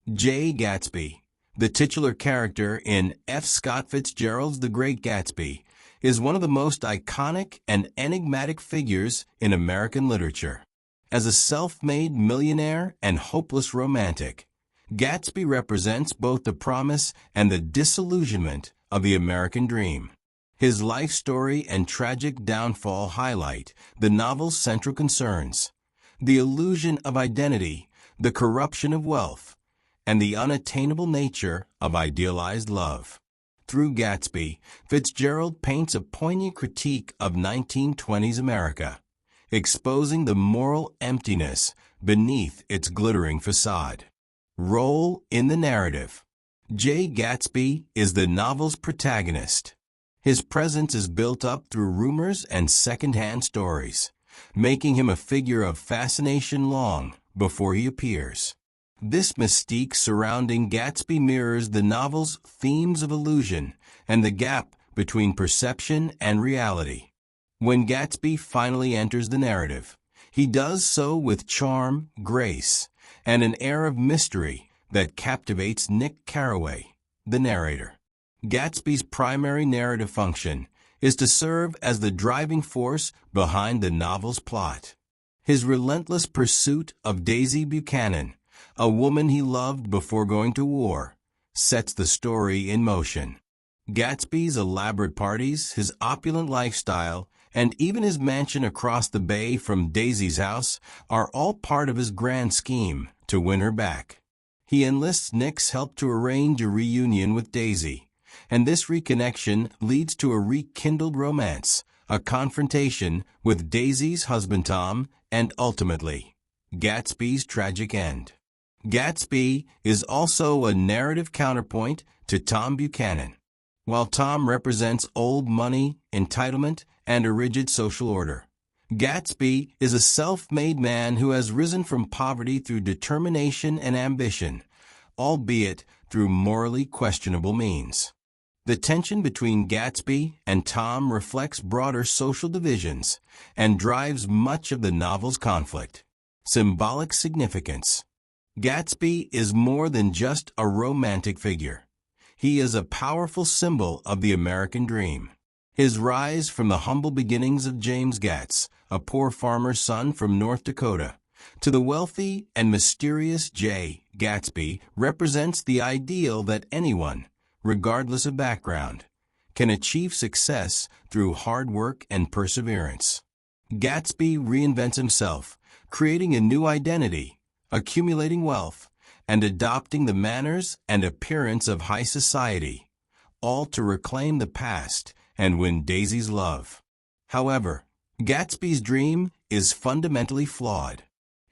J. Gatsby, the titular character in F. Scott Fitzgerald's The Great Gatsby, is one of the most iconic and enigmatic figures in American literature. As a self-made millionaire and hopeless romantic, Gatsby represents both the promise and the disillusionment of the American dream. His life story and tragic downfall highlight the novel's central concerns: the illusion of identity, the corruption of wealth, and the unattainable nature of idealized love. Through Gatsby, Fitzgerald paints a poignant critique of 1920s America, exposing the moral emptiness beneath its glittering facade. Role in the narrative. J. Gatsby is the novel's protagonist. His presence is built up through rumors and second-hand stories, making him a figure of fascination long before he appears. This mystique surrounding Gatsby mirrors the novel's themes of illusion and the gap between perception and reality. When Gatsby finally enters the narrative, he does so with charm, grace, and an air of mystery that captivates Nick Carraway, the narrator. Gatsby's primary narrative function is to serve as the driving force behind the novel's plot. His relentless pursuit of Daisy Buchanan, a woman he loved before going to war, sets the story in motion. Gatsby's elaborate parties, his opulent lifestyle, and even his mansion across the bay from Daisy's house are all part of his grand scheme to win her back. He enlists Nick's help to arrange a reunion with Daisy, and this reconnection leads to a rekindled romance, a confrontation with Daisy's husband Tom, and ultimately, Gatsby's tragic end. Gatsby is also a narrative counterpoint to Tom Buchanan. While Tom represents old money, entitlement, and a rigid social order, Gatsby is a self-made man who has risen from poverty through determination and ambition, albeit through morally questionable means. The tension between Gatsby and Tom reflects broader social divisions and drives much of the novel's conflict. Symbolic significance. Gatsby is more than just a romantic figure. He is a powerful symbol of the American dream. His rise from the humble beginnings of James Gatz, a poor farmer's son from North Dakota, to the wealthy and mysterious J. Gatsby represents the ideal that anyone, regardless of background, can achieve success through hard work and perseverance. Gatsby reinvents himself, creating a new identity, accumulating wealth, and adopting the manners and appearance of high society, all to reclaim the past and win Daisy's love. However, Gatsby's dream is fundamentally flawed.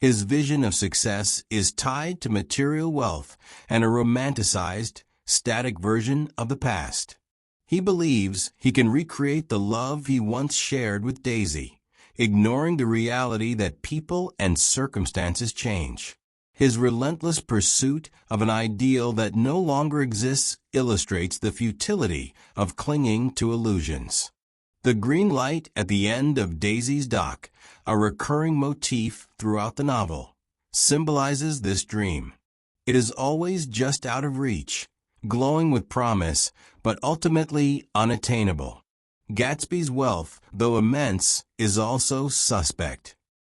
His vision of success is tied to material wealth and a romanticized, static version of the past. He believes he can recreate the love he once shared with Daisy, ignoring the reality that people and circumstances change. His relentless pursuit of an ideal that no longer exists illustrates the futility of clinging to illusions. The green light at the end of Daisy's dock, a recurring motif throughout the novel, symbolizes this dream. It is always just out of reach, glowing with promise, but ultimately unattainable. Gatsby's wealth, though immense, is also suspect.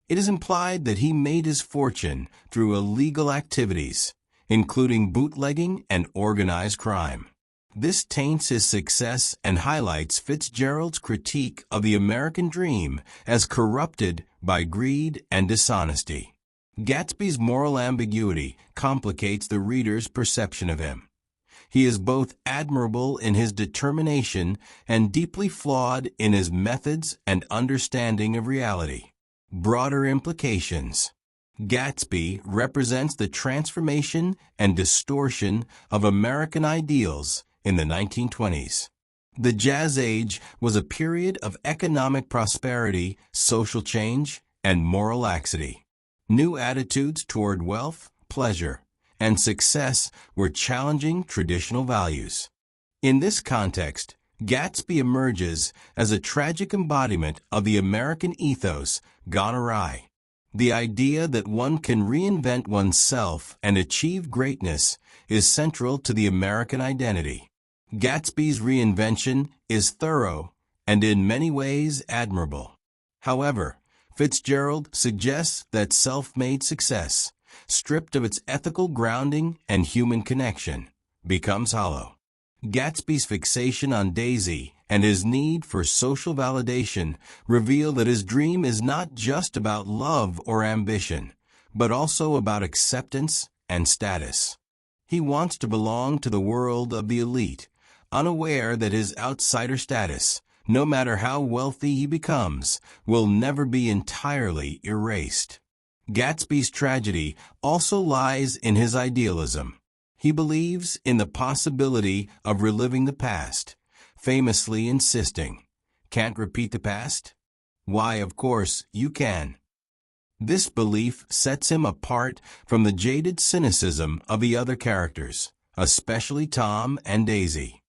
It is implied that he made his fortune through illegal activities, including bootlegging and organized crime. This taints his success and highlights Fitzgerald's critique of the American dream as corrupted by greed and dishonesty. Gatsby's moral ambiguity complicates the reader's perception of him. He is both admirable in his determination and deeply flawed in his methods and understanding of reality. Broader implications. Gatsby represents the transformation and distortion of American ideals in the 1920s. The Jazz Age was a period of economic prosperity, social change, and moral laxity. New attitudes toward wealth, pleasure, and success were challenging traditional values. In this context, Gatsby emerges as a tragic embodiment of the American ethos gone awry. The idea that one can reinvent oneself and achieve greatness is central to the American identity. Gatsby's reinvention is thorough and in many ways admirable. However, Fitzgerald suggests that self-made success, stripped of its ethical grounding and human connection, becomes hollow. Gatsby's fixation on Daisy and his need for social validation reveal that his dream is not just about love or ambition, but also about acceptance and status. He wants to belong to the world of the elite, unaware that his outsider status, no matter how wealthy he becomes, will never be entirely erased. Gatsby's tragedy also lies in his idealism. He believes in the possibility of reliving the past, famously insisting, "Can't repeat the past? Why, of course, you can." This belief sets him apart from the jaded cynicism of the other characters, especially Tom and Daisy.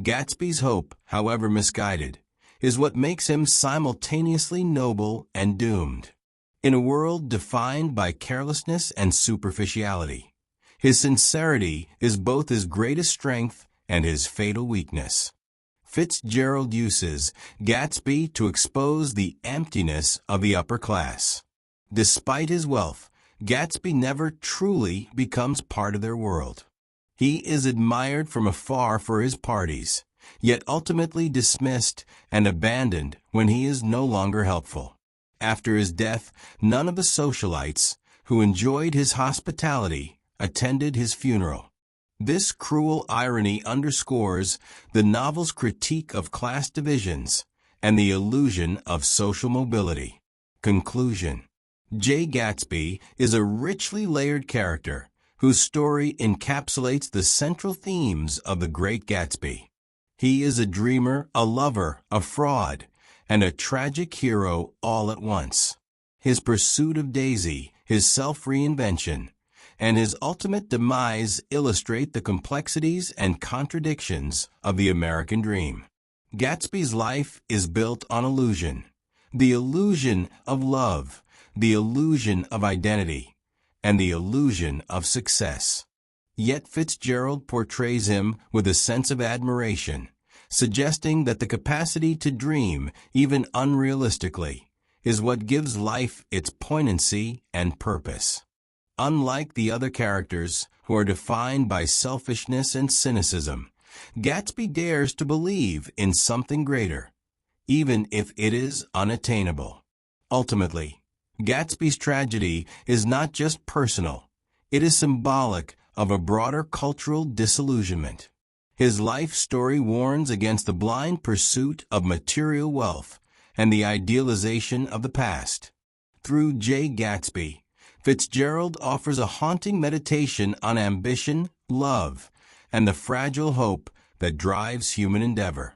Gatsby's hope, however misguided, is what makes him simultaneously noble and doomed. In a world defined by carelessness and superficiality, his sincerity is both his greatest strength and his fatal weakness. Fitzgerald uses Gatsby to expose the emptiness of the upper class. Despite his wealth, Gatsby never truly becomes part of their world. He is admired from afar for his parties, yet ultimately dismissed and abandoned when he is no longer helpful. After his death, none of the socialites who enjoyed his hospitality attended his funeral. This cruel irony underscores the novel's critique of class divisions and the illusion of social mobility. Conclusion: J. Gatsby is a richly layered character whose story encapsulates the central themes of The Great Gatsby. He is a dreamer, a lover, a fraud, and a tragic hero all at once. His pursuit of Daisy, his self-reinvention, and his ultimate demise illustrate the complexities and contradictions of the American dream. Gatsby's life is built on illusion, the illusion of love, the illusion of identity, and the illusion of success. Yet Fitzgerald portrays him with a sense of admiration, suggesting that the capacity to dream, even unrealistically, is what gives life its poignancy and purpose. Unlike the other characters, who are defined by selfishness and cynicism, Gatsby dares to believe in something greater, even if it is unattainable. Ultimately, Gatsby's tragedy is not just personal, it is symbolic of a broader cultural disillusionment. His life story warns against the blind pursuit of material wealth and the idealization of the past. Through J. Gatsby, Fitzgerald offers a haunting meditation on ambition, love, and the fragile hope that drives human endeavor.